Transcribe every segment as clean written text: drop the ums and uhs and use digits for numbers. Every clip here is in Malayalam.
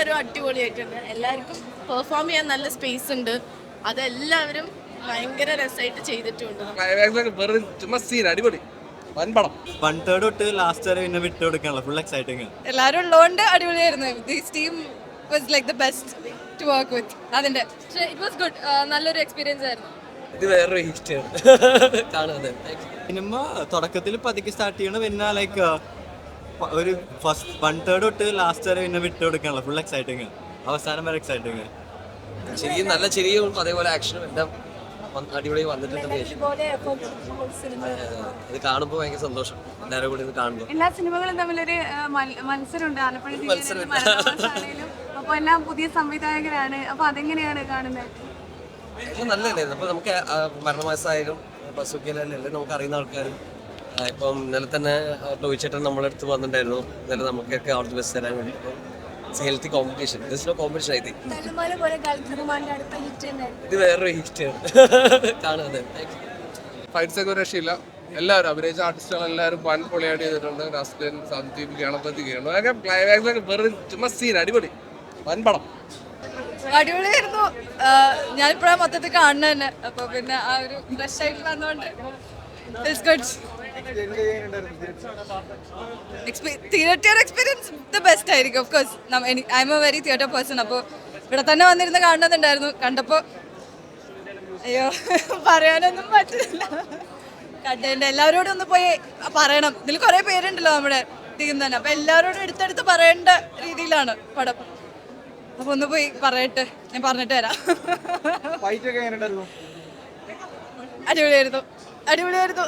എല്ലാവരും അടിപൊളിയായിട്ടുണ്ട്. എല്ലാവർക്കും പെർഫോം ചെയ്യാൻ നല്ല സ്പേസ് ഉണ്ട്. അതെല്ലാവരും ഭയങ്കര രസമായിട്ട് ചെയ്തിട്ടുണ്ട്. അടിപൊളി വൻപടം. 1/3 തൊട്ട് ലാസ്റ്റ് വരെ പിന്നെ വിട്ടു കൊടുക്കാനുള്ള ഫുൾ എക്സൈറ്റിംഗ്. എല്ലാവരും ഉള്ളതുകൊണ്ട് അടിപൊളിയായിരുന്നു. This team was like the best to work with. അതിന്റെ ഇറ്റ് വാസ് ഗുഡ്. നല്ലൊരു എക്സ്പീരിയൻസ് ആയിരുന്നു. ഇത് വേറൊരു ഹിസ്റ്ററിയാണ് കാണുന്നത്. സിനിമ തുടക്കത്തിൽ പതുക്കെ സ്റ്റാർട്ട് ചെയ്യണം, പിന്നെ ലൈക്ക് ഒരു ഫസ്റ്റ് 1/3 തൊട്ട് ലാസ്റ്റ് വരെ പിന്നെ വിട്ടു കൊടുക്കാനുള്ള ഫുൾ എക്സൈറ്റിംഗ്. അവസാനം വരെ എക്സൈറ്റിംഗ്. ശരിക്കും നല്ല ചിരിയും അതേപോലെ ആക്ഷനും എല്ലാം അടിപൊളി വന്നിട്ടുണ്ട്. ഇത് കാണുമ്പോൾ ഭയങ്കര സന്തോഷം, എല്ലാവരും കൂടി ഇത് കാണുമ്പോൾ. എല്ലാ സിനിമകളും തമ്മിലൊരു മത്സരമുണ്ട്. ആലപ്പുഴ ജില്ലയിലും അപ്പൊ എല്ലാം പുതിയ സംവിധായകരാണ്. അപ്പൊ അതെങ്ങനെയാണ് കാണുന്നത്? നല്ലതല്ലേ. അപ്പൊ നമുക്ക് മരണമാസായാലും ബസുക്കിലെല്ലാം നമുക്ക് അറിയുന്ന ആൾക്കാരും ഇപ്പം ഇന്നലെ തന്നെ ടോയിച്ചേട്ടൻ നമ്മുടെ അടുത്ത് വന്നിട്ടുണ്ടായിരുന്നു. ഇന്നലെ നമുക്കൊക്കെ ഓൾ ദി ബെസ്റ്റ് തരാൻ വേണ്ടി. ഹെൽത്തി കോമ്പറ്റീഷൻ, കോമ്പറ്റീഷൻ ആയി. ഇത് വേറൊരു ഹിസ്റ്ററിയാണ് കാണുന്നത്. ഫൈറ്റ്സ് ഒക്കെ ഒരു രക്ഷയില്ല. എല്ലാവരും അഭിനയിച്ച ആർട്ടിസ്റ്റുകൾ എല്ലാവരും വൻ പൊളിയായിട്ട് ചെയ്തിട്ടുണ്ട്. നസ്ലിൻ, സന്ദീപ്, ഗണപതി, അതൊക്കെ ക്ലൈമാക്സിലൊക്കെ വെറുതെ ചുമ്മാ സീൻ. അടിപൊളി വൻപടം. അടിപൊളിയായിരുന്നു. ഞാനിപ്പോഴാണ് മൊത്തത്തിൽ കാണുന്നത് തന്നെ. അപ്പൊ പിന്നെ ആ ഒരു ഫ്രഷ് ആയിട്ട് വന്നോണ്ട് തിയേറ്റർ എക്സ്പീരിയൻസ് ദ ബെസ്റ്റ് ആയിരിക്കും. Of course I M A very theatre person. അപ്പോൾ ഇവിടെ തന്നെ വന്നിരുന്ന് കാണുന്നുണ്ടായിരുന്നു. കണ്ടപ്പോൾ അയ്യോ പറയാനൊന്നും പറ്റില്ല. കണ്ടതിൻ്റെ എല്ലാവരോടും ഒന്ന് പോയി പറയണം. ഇതിൽ കുറേ പേരുണ്ടല്ലോ നമ്മുടെ ടീം തന്നെ. അപ്പോൾ എല്ലാവരോടും എടുത്തെടുത്ത് പറയേണ്ട രീതിയിലാണ് പടം. അപ്പോൾ ഒന്ന് പോയി പറയട്ടെ, ഞാൻ പറഞ്ഞിട്ട് വരാം. അടിപൊളിയായിരുന്നു, അടിപൊളിയായിരുന്നു.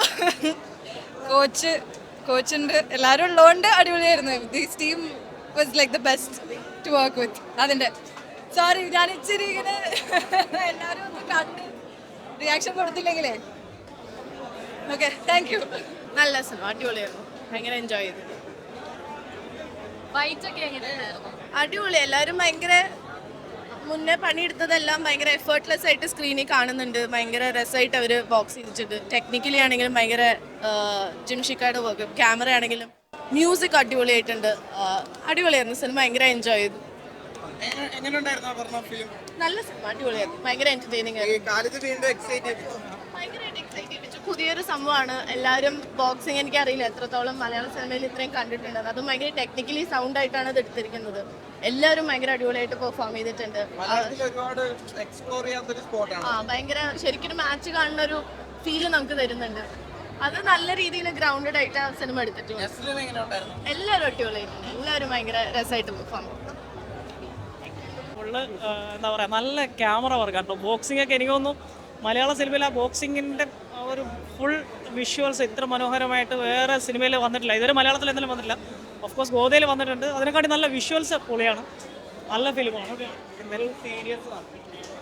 കോച്ചുണ്ട്, എല്ലാവരും ഉള്ളതുകൊണ്ട് അടിപൊളിയായിരുന്നു. This team was like the best to work with. അതിൻ്റെ സോറി ഞാൻ ഇച്ചിരി ഇങ്ങനെ എല്ലാവരും ഒന്ന് കണ്ട് റിയാക്ഷൻ കൊടുത്തില്ലെങ്കിലേ. Okay, thank you. നല്ല സിനിമ, അടിപൊളിയായിരുന്നു. ഭയങ്കര എൻജോയ് ചെയ്തു. ഫൈറ്റൊക്കെ എങ്ങനെയായിരുന്നു? അടിപൊളി. എല്ലാവരും ഭയങ്കര മുന്നേ പണിയെടുത്തതെല്ലാം ഭയങ്കര എഫേർട്ട്ലെസ് ആയിട്ട് സ്ക്രീനിൽ കാണുന്നുണ്ട്. ഭയങ്കര രസമായിട്ട് അവർ ബോക്സ് ചെയ്തിട്ടുണ്ട്. ടെക്നിക്കലി ആണെങ്കിലും ഭയങ്കര ജിംഷിക്കയുടെ വർക്ക്, ക്യാമറ ആണെങ്കിലും മ്യൂസിക് അടിപൊളിയായിട്ടുണ്ട്. അടിപൊളിയായിരുന്നു സിനിമ, ഭയങ്കര എൻജോയ് ചെയ്തു. നല്ല സിനിമ, അടിപൊളിയായിരുന്നു. ഭയങ്കര എന്റർടൈനിങ് ആയിരുന്നു. ഭയങ്കരമായിട്ട് എക്സൈറ്റ് ചെയ്യിപ്പിച്ചു. പുതിയൊരു സംഭവമാണ്. എല്ലാവരും ബോക്സിങ് എനിക്കറിയില്ല എത്രത്തോളം മലയാള സിനിമയിൽ ഇത്രയും കണ്ടിട്ടുണ്ട്. അതും ഭയങ്കര ടെക്നിക്കലി സൗണ്ട് ആയിട്ടാണ് അത് എടുത്തിരിക്കുന്നത്. എല്ലാവരും ഭയങ്കര അടിപൊളിയായിട്ട് പെർഫോം ചെയ്തിട്ടുണ്ട്. ഭയങ്കര ശരിക്കും മാച്ച് കാണുന്ന ഒരു ഫീല് നമുക്ക് തരുന്നുണ്ട്. അത് നല്ല രീതിയിൽ ഗ്രൗണ്ടഡ് ആയിട്ട് ആ സിനിമ എടുത്തിട്ടുണ്ട്. എല്ലാവരും അടിപൊളിയായിട്ടുണ്ട്. എല്ലാവരും ഭയങ്കര രസമായിട്ട് പെർഫോം ചെയ്തു. എന്താ പറയുക, നല്ല ക്യാമറ വർക്കാണ് കേട്ടോ. ബോക്സിംഗ് ഒക്കെ എനിക്ക് തോന്നുന്നു മലയാള സിനിമയിൽ ആ ബോക്സിങ്ങിൻ്റെ ഒരു ഫുൾ വിഷ്വൽസ് ഇത്ര മനോഹരമായിട്ട് വേറെ സിനിമയിൽ വന്നിട്ടില്ല. ഇതുവരെ മലയാളത്തിൽ എന്തെങ്കിലും വന്നിട്ടില്ല. ഓഫ് കോഴ്സ് ഗോതയിൽ വന്നിട്ടുണ്ട്. അതിനെക്കാട്ടി നല്ല വിഷ്വൽസ് പൊളിയാണ്. നല്ല ഫിലിമാണ്.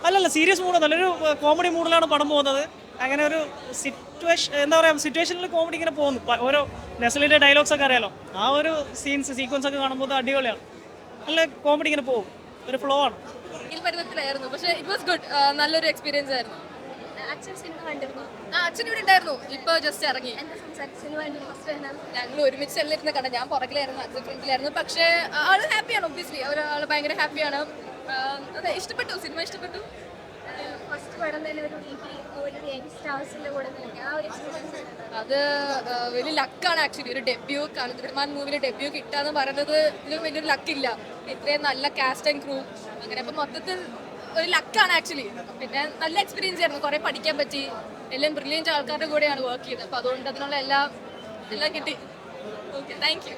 അല്ലല്ല, സീരിയസ് മൂഡ്, നല്ലൊരു കോമഡി മൂഡിലാണ് പടം പോകുന്നത്. അങ്ങനെ ഒരു സിറ്റുവേഷൻ, എന്താ പറയുക, സിറ്റുവേഷനിൽ കോമഡി ഇങ്ങനെ പോകുന്നു. ഓരോ നെസ്ലിൻ്റെ ഡയലോഗ്സ് ഒക്കെ അറിയാലോ. ആ ഒരു സീക്വൻസ് ഒക്കെ കാണുമ്പോൾ അടിപൊളിയാണ്. നല്ല കോമഡി ഇങ്ങനെ പോകും, ഒരു ഫ്ലോ ആണ്. പരുവത്തിലായിരുന്നു, പക്ഷേ ഇറ്റ് വാസ് ഗുഡ്. നല്ലൊരു എക്സ്പീരിയൻസ് ആയിരുന്നു. അച്ഛൻ ഇവിടെ ഉണ്ടായിരുന്നു. ഇപ്പൊ ജസ്റ്റ് ഇറങ്ങി. ഞങ്ങൾ ഒരുമിച്ച് ഇരുന്ന് കണ്ട. ഞാൻ പുറകിലായിരുന്നു, അച്ഛൻ ഫ്രണ്ടിലായിരുന്നു. പക്ഷേ ആള് ഹാപ്പിയാണ്. ഒബ്വിയസ്ലി ആള് ഭയങ്കര ഹാപ്പിയാണ്. അതെ, ഇഷ്ടപ്പെട്ടു, സിനിമ ഇഷ്ടപ്പെട്ടു. അത് വലിയ ലക്കാണ് ആക്ച്വലി. ഒരു ഡെബ്യൂ കാണിമാൻ മൂവിയിൽ ഡെബ്യൂ കിട്ടാന്ന് പറയുന്നത് ഇതിലും വലിയൊരു ലക്കില്ല. ഇത്രയും നല്ല കാസ്റ്റ് ആൻഡ് ക്രൂ അങ്ങനെ. അപ്പം മൊത്തത്തിൽ ഒരു ലക്കാണ് ആക്ച്വലി. പിന്നെ നല്ല എക്സ്പീരിയൻസ് ആയിരുന്നു. കുറേ പഠിക്കാൻ പറ്റി. എല്ലാം ബ്രില്യൻറ്റ് ആൾക്കാരുടെ കൂടെയാണ് വർക്ക് ചെയ്തത്. അപ്പോൾ അതുകൊണ്ട് അതിനുള്ള എല്ലാം കിട്ടി. Okay, thank U.